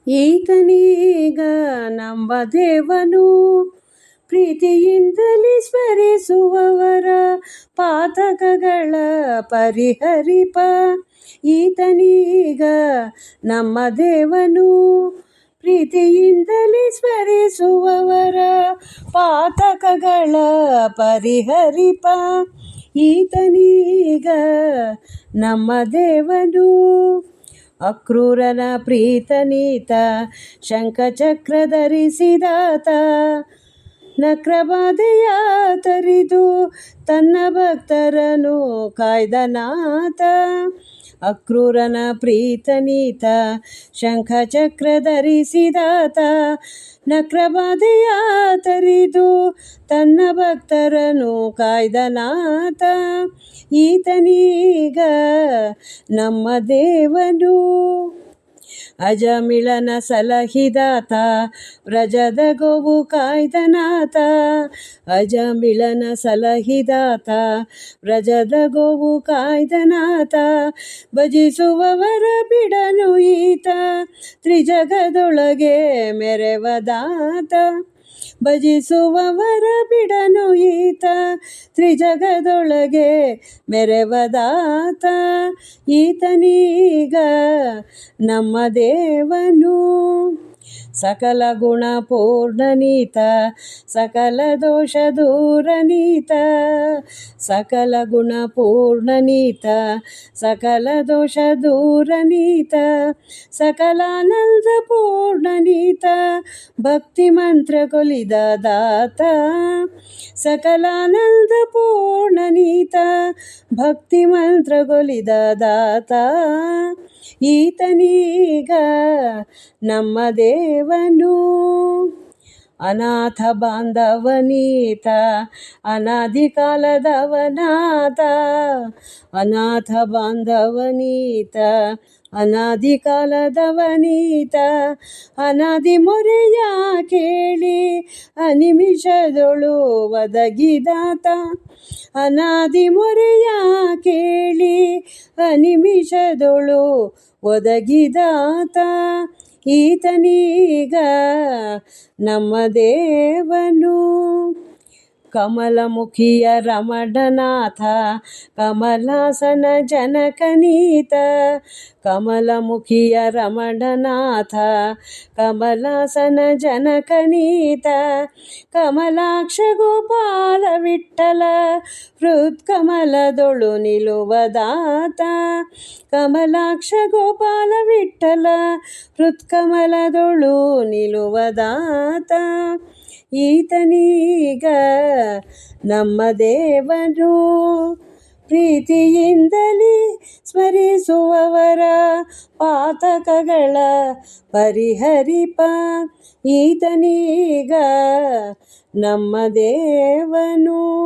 ಈತನೀಗ ನಮ್ಮ ದೇವನು, ಪ್ರೀತಿಯಿಂದಲೇ ಸ್ಮರಿಸುವವರ ಪಾತಕಗಳ ಪರಿಹರಿಪ. ಈತನೀಗ ನಮ್ಮ ದೇವನು, ಪ್ರೀತಿಯಿಂದಲೇ ಸ್ಮರಿಸುವವರ ಪಾತಕಗಳ ಪರಿಹರಿಪ. ಈತನೀಗ ನಮ್ಮ ದೇವನು. ಅಕ್ರೂರನ ಪ್ರೀತನೀತ, ಶಂಖಚಕ್ರ ಧರಿಸಿದಾತ, ನಕ್ರಬಾಧೆಯ ತರಿದು ತನ್ನ ಭಕ್ತರನ್ನು ಕಾಯ್ದನಾಥ. ಅಕ್ರೂರನ ಪ್ರೀತನೀತ, ಶಂಖಚಕ್ರ ಧರಿಸಿದಾತ, ನಕ್ರಬಾಧೆಯ ತರಿದು ತನ್ನ ಭಕ್ತರನ್ನು ಕಾಯ್ದನಾಥ. ಈತನೀಗ ನಮ್ಮ ದೇವನು. ಅಜಮಿಳನ ಸಲಹಿದಾತ, ವ್ರಜದ ಗೋವು ಕಾಯ್ದನಾಥ. ಅಜಮಿಳನ ಸಲಹಿದಾತ, ವ್ರಜದ ಗೋವು ಕಾಯ್ದನಾಥ. ಭಜಿಸುವವರ ಬಿಡನು ಈತ, ತ್ರಿಜಗದೊಳಗೆ ಮೆರೆವದಾತ. ಭಜಿಸುವವರ ಬಿಡನು ಈತ, ತ್ರಿಜಗದೊಳಗೆ ಮೆರೆವದಾತ. ಈತನೀಗ ನಮ್ಮ ದೇವನು. ಸಕಲ ಗುಣ ಪೂರ್ಣನೀತ, ಸಕಲ ದೋಷ ದೂರನೀತ. ಸಕಲ ಗುಣ ಪೂರ್ಣನೀತ, ಸಕಲ ದೋಷ ದೂರನೀತ. ಸಕಲಾನಂದ ಪೂರ್ಣನೀತ, ಭಕ್ತಿ ಮಂತ್ರ ಕೊಲಿದ ದಾತ. ಸಕಲಾನಂದ ಪೂರ್ಣನೀತ, ಭಕ್ತಿ ಮಂತ್ರ ಕೊಲಿದ ದಾತ. ಈತನೀಗ ನಮ್ಮ ದೇವನು. ಅನಾಥ ಬಾಂಧವನೀತ, ಅನಾದಿ ಕಾಲದವನಾಥ. ಅನಾಥ ಬಾಂಧವನೀತ, ಅನಾದಿ ಕಾಲದವನೀತ. ಅನಾದಿ ಮೊರೆಯ ಕೇಳಿ ಅನಿಮಿಷದೊಳು ಒದಗಿದಾತ. ಅನಾದಿ ಮೊರೆಯ ಕೇಳಿ ಅನಿಮಿಷದೊಳು ಒದಗಿದಾತ. ಈತನೀಗ ನಮ್ಮ ದೇವನು. ಕಮಲಮುಖಿಯ ರಮಣನಾಥ, ಕಮಲಾಸನ ಜನಕನೀತ. ಕಮಲಮುಖಿಯ ರಮಣನಾಥ, ಕಮಲಾಸನ ಜನಕನೀತ. ಕಮಲಾಕ್ಷ ಗೋಪಾಲ ವಿಠ್ಠಲ, ಹೃತ್ಕಮಲದೊಳು ನಿಲುವದಾತ. ಕಮಲಾಕ್ಷ ಗೋಪಾಲ ವಿಠ್ಠಲ, ಹೃತ್ಕಮಲದೊಳು ನಿಲುವದಾತ. ಈತನೀಗ ನಮ್ಮ ದೇವನು. ಪ್ರೀತಿಯಿಂದಲೇ ಸ್ಮರಿಸುವವರ ಪಾತಕಗಳ ಪರಿಹರಿಪ. ಈತನೀಗ ನಮ್ಮ ದೇವನು.